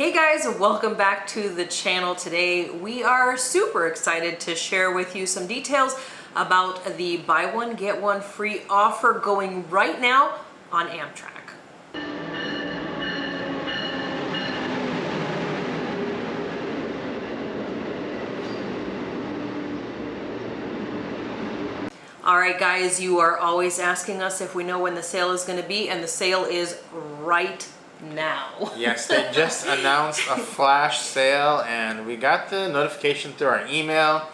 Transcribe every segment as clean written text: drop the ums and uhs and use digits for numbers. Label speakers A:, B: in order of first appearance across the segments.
A: Hey guys, welcome back to the channel. Today we are super excited to share with you some details about the buy one get one free offer going right now on Amtrak. All right guys, you are always asking us if we know when the sale is going to be, and the sale is right now.
B: Yes, they just announced a flash sale and we got the notification through our email.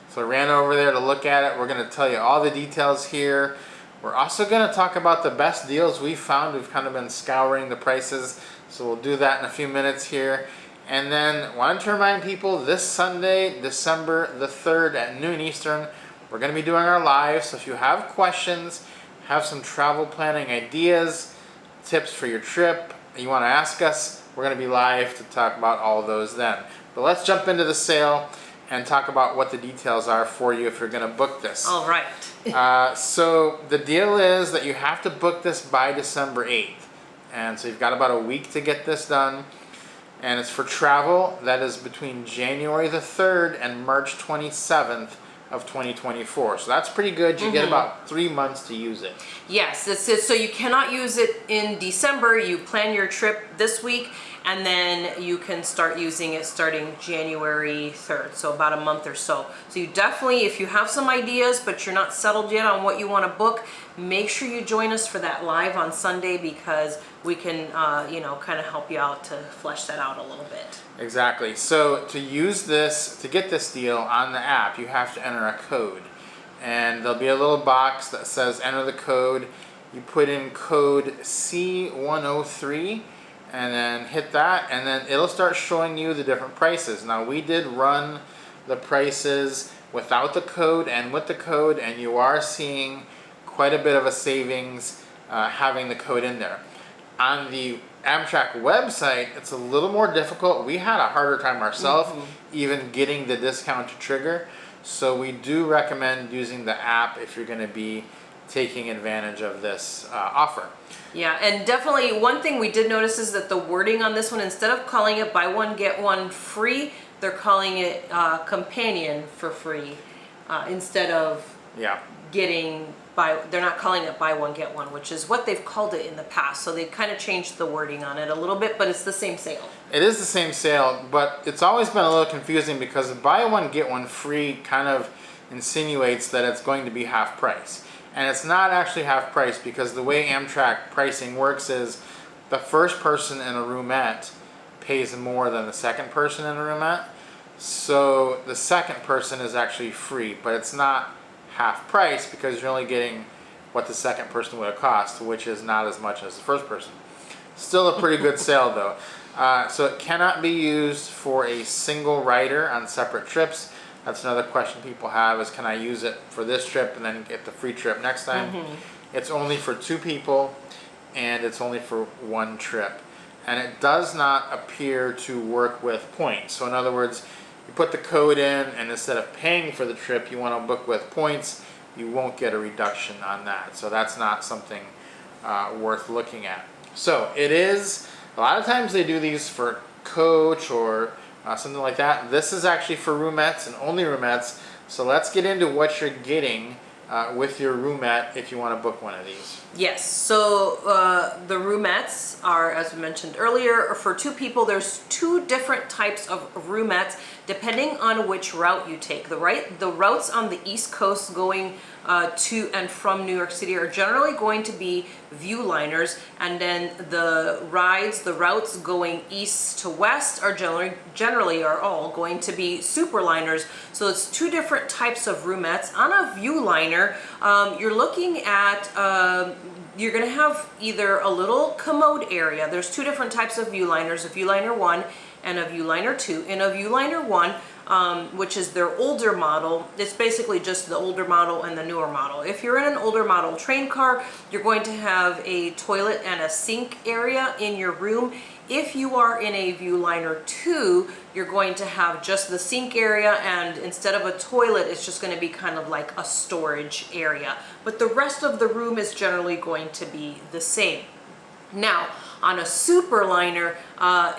B: So I ran over there to look at it. We're going to tell you all the details here. We're also going to talk about the best deals we found. We've kind of been scouring the prices, so we'll do that in a few minutes here. And then wanted to remind people, this Sunday, December the 3rd at noon Eastern, we're going to be doing our live. So if you have questions, have some travel planning ideas, tips for your trip, you want to ask us, we're going to be live to talk about all of those then. But let's jump into the sale and talk about what the details are for you if you're going to book this.
A: All right.
B: So the deal is that you have to book this by December 8th. And so you've got about a week to get this done. And it's for travel that is between January the 3rd and March 27th of 2024. So that's pretty good. You get about 3 months to use it.
A: Yes, so you cannot use it in December. You plan your trip this week and then you can start using it starting January 3rd, so about a month or so. So you definitely, if you have some ideas but you're not settled yet on what you want to book, make sure you join us for that live on Sunday, because we can kind of help you out to flesh that out a little bit.
B: Exactly. So to use this, to get this deal on the app, you have to enter a code. And there'll be a little box that says enter the code. You put in code C103 and then hit that, and then it'll start showing you the different prices. Now we did run the prices without the code and with the code, and you are seeing quite a bit of a savings having the code in there. On the Amtrak website, it's a little more difficult. We had a harder time ourselves even getting the discount to trigger. So we do recommend using the app if you're going to be taking advantage of this offer.
A: Yeah, and definitely one thing we did notice is that the wording on this one, instead of calling it buy one get one free, they're calling it companion for free instead of getting they're not calling it buy one get one, which is what they've called it in the past. So they've kind of changed the wording on it a little bit, but it's the same sale.
B: It is the same sale, but it's always been a little confusing because buy one get one free kind of insinuates that it's going to be half price. And it's not actually half price, because the way Amtrak pricing works is the first person in a roomette pays more than the second person in a roomette. So the second person is actually free, but it's not half price because you're only getting what the second person would have cost, which is not as much as the first person. Still a pretty good sale though. So it cannot be used for a single rider on separate trips. That's another question people have, is can I use it for this trip and then get the free trip next time? It's only for 2 people and it's only for 1 trip. And it does not appear to work with points. So in other words, you put the code in and instead of paying for the trip you want to book with points, you won't get a reduction on that. So that's not something worth looking at. So it is, a lot of times they do these for coach or something like that. This is actually for roomettes and only roomettes. So let's get into what you're getting with your roomette if you want to book one of these.
A: Yes, so the roomettes are, as we mentioned earlier, for 2 people. There's 2 different types of roomettes depending on which route you take. The routes on the East Coast going to and from New York City are generally going to be Viewliners, and then the routes going east to west are generally are all going to be Superliners. So it's 2 different types of roomettes. On a Viewliner, you're looking at you're going to have either a little commode area. There's 2 different types of Viewliners, a Viewliner 1 and a Viewliner 2. In a Viewliner 1, which is their older model, it's basically just the older model and the newer model. If you're in an older model train car, you're going to have a toilet and a sink area in your room. If you are in a Viewliner 2, you're going to have just the sink area, and instead of a toilet, it's just going to be kind of like a storage area. But the rest of the room is generally going to be the same. Now, On a Superliner,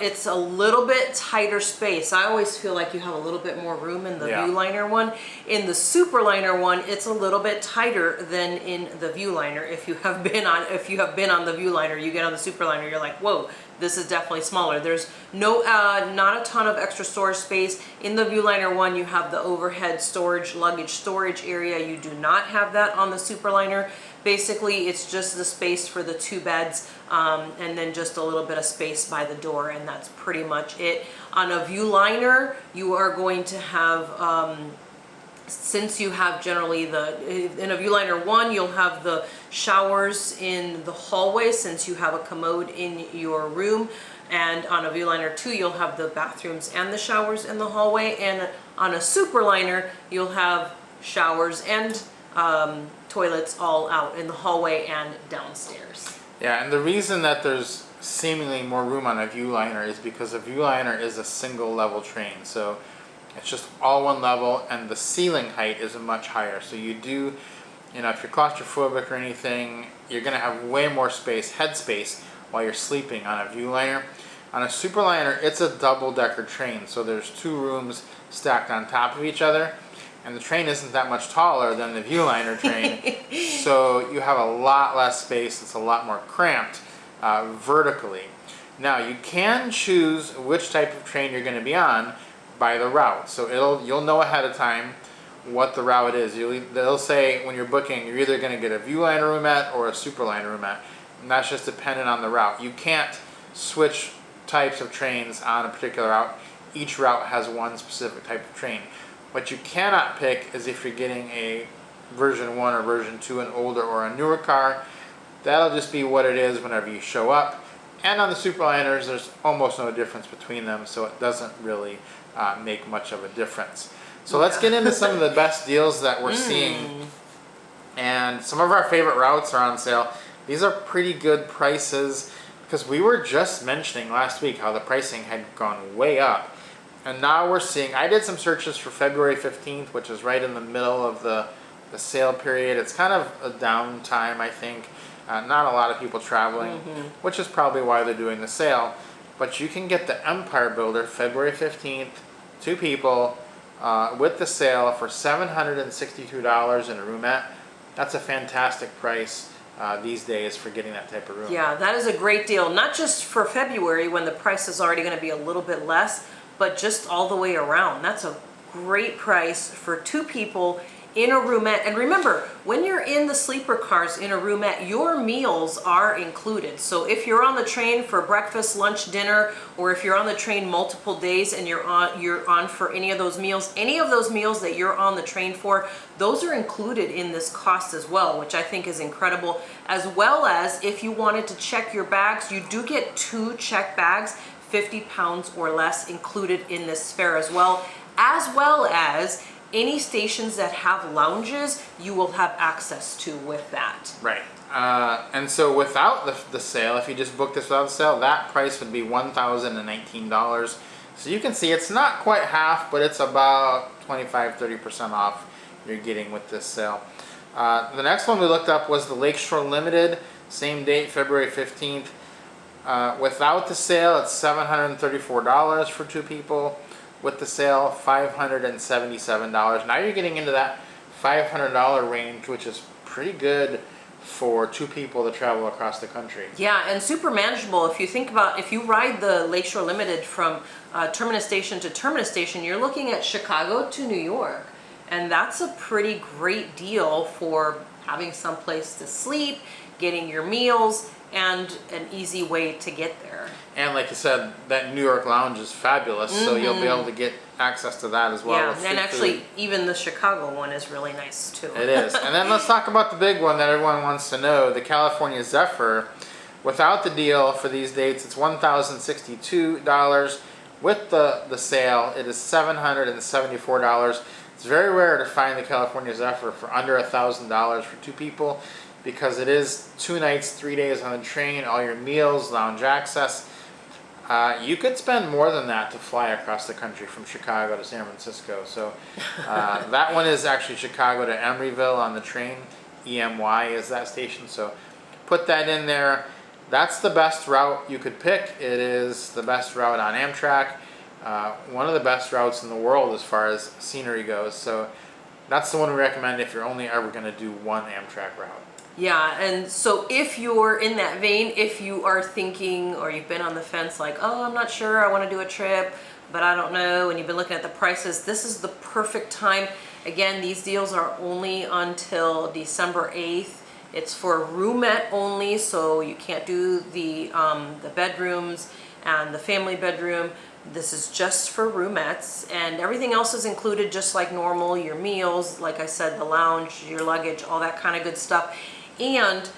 A: it's a little bit tighter space. I always feel like you have a little bit more room in the Viewliner one. In the Superliner one, it's a little bit tighter than in the Viewliner. If you have been on the Viewliner, you get on the Superliner, you're like, whoa, this is definitely smaller. There's not a ton of extra storage space. In the Viewliner one, you have the overhead storage, luggage storage area. You do not have that on the Superliner. Basically, it's just the space for the 2 beds, and then just a little bit of space by the door, and that's pretty much it. On a Viewliner, you are going to have, since you have generally in a Viewliner 1, you'll have the showers in the hallway since you have a commode in your room. And on a Viewliner 2, you'll have the bathrooms and the showers in the hallway. And on a Superliner, you'll have showers and toilets all out in the hallway and downstairs.
B: Yeah, and the reason that there's seemingly more room on a Viewliner is because a Viewliner is a single level train. So it's just all one level, and the ceiling height is much higher. So you do, if you're claustrophobic or anything, you're going to have way more space, head space, while you're sleeping on a Viewliner. On a Superliner, it's a double-decker train, so there's 2 rooms stacked on top of each other, and the train isn't that much taller than the Viewliner train, so you have a lot less space. It's a lot more cramped vertically. Now, you can choose which type of train you're going to be on by the route, so you'll know ahead of time what the route is. They'll say when you're booking, you're either going to get a Viewliner Roomette or a Superliner Roomette, and that's just dependent on the route. You can't switch types of trains on a particular route. Each route has one specific type of train. What you cannot pick is if you're getting a version 1 or version 2, an older or a newer car. That'll just be what it is whenever you show up. And on the Superliners, there's almost no difference between them, so it doesn't really make much of a difference. So let's get into some of the best deals that we're seeing. And some of our favorite routes are on sale. These are pretty good prices because we were just mentioning last week how the pricing had gone way up. And now we're seeing, I did some searches for February 15th, which is right in the middle of the sale period. It's kind of a downtime, I think. Not a lot of people traveling, which is probably why they're doing the sale. But you can get the Empire Builder February 15th, 2 people, with the sale for $762 in a roomette. That's a fantastic price these days for getting that type of room.
A: Yeah, that is a great deal. Not just for February when the price is already going to be a little bit less, but just all the way around. That's a great price for 2 people in a roomette. And remember, when you're in the sleeper cars in a roomette, your meals are included. So if you're on the train for breakfast, lunch, dinner, or if you're on the train multiple days and you're on for any of those meals that you're on the train for, those are included in this cost as well, which I think is incredible. As well as if you wanted to check your bags, you do get 2 check bags, 50 pounds or less, included in this fare as well as any stations that have lounges, you will have access to with that.
B: Right. And so without the sale, if you just booked this without the sale, that price would be $1,019. So you can see it's not quite half, but it's about 25-30% off you're getting with this sale. The next one we looked up was the Lakeshore Limited, same date, February 15th. Without the sale, it's $734 for 2 people. With the sale, $577. Now you're getting into that $500 range, which is pretty good for 2 people to travel across the country.
A: Yeah, and super manageable. If you think about, if you ride the Lakeshore Limited from terminus station to terminus station, you're looking at Chicago to New York. And that's a pretty great deal for having some place to sleep, getting your meals, and an easy way to get there.
B: And like you said, that New York lounge is fabulous, so you'll be able to get access to that as well.
A: Yeah, and actually, even the Chicago one is really nice too.
B: It is. And then let's talk about the big one that everyone wants to know, the California Zephyr. Without the deal for these dates, it's $1,062. With the sale, it is $774. It's very rare to find the California Zephyr for under $1,000 for 2 people, because it is 2 nights, 3 days on the train, all your meals, lounge access. You could spend more than that to fly across the country from Chicago to San Francisco. So that one is actually Chicago to Emeryville on the train. EMY is that station. So put that in there. that's the best route you could pick. It is the best route on Amtrak, one of the best routes in the world as far as scenery goes. So that's the one we recommend if you're only ever going to do one Amtrak route.
A: Yeah, and so if you're in that vein, if you are thinking or you've been on the fence like, oh, I'm not sure, I want to do a trip, but I don't know, and you've been looking at the prices, this is the perfect time. Again, these deals are only until December 8th. It's for roomette only, so you can't do the bedrooms and the family bedroom. This is just for roomettes, and everything else is included just like normal, your meals, like I said, the lounge, your luggage, all that kind of good stuff. And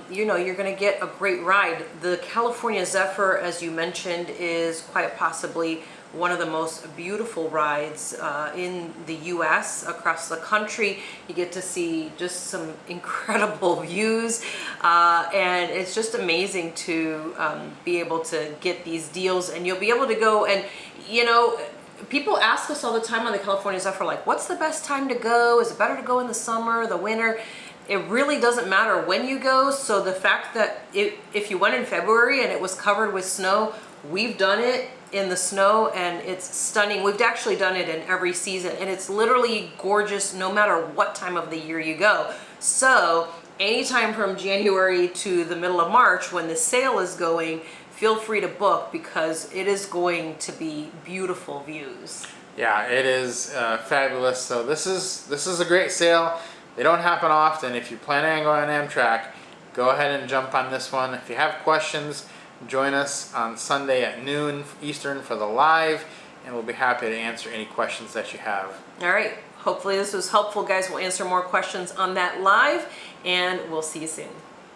A: you know, you're going to get a great ride. The California Zephyr, as you mentioned, is quite possibly one of the most beautiful rides in the US, across the country. You get to see just some incredible views, and it's just amazing to be able to get these deals, and you'll be able to go. And you know, people ask us all the time on the California Zephyr, like, what's the best time to go? Is it better to go in the summer, the winter? It really doesn't matter when you go. So the fact that if you went in February and it was covered with snow, we've done it in the snow and it's stunning. We've actually done it in every season and it's literally gorgeous no matter what time of the year you go. So anytime from January to the middle of March when the sale is going, feel free to book because it is going to be beautiful views.
B: Yeah, it is fabulous. So this is a great sale. They don't happen often. If you're planning on going on Amtrak, go ahead and jump on this one. If you have questions, join us on Sunday at noon Eastern for the live, and we'll be happy to answer any questions that you have.
A: All right. Hopefully this was helpful, guys. We'll answer more questions on that live, and we'll see you soon.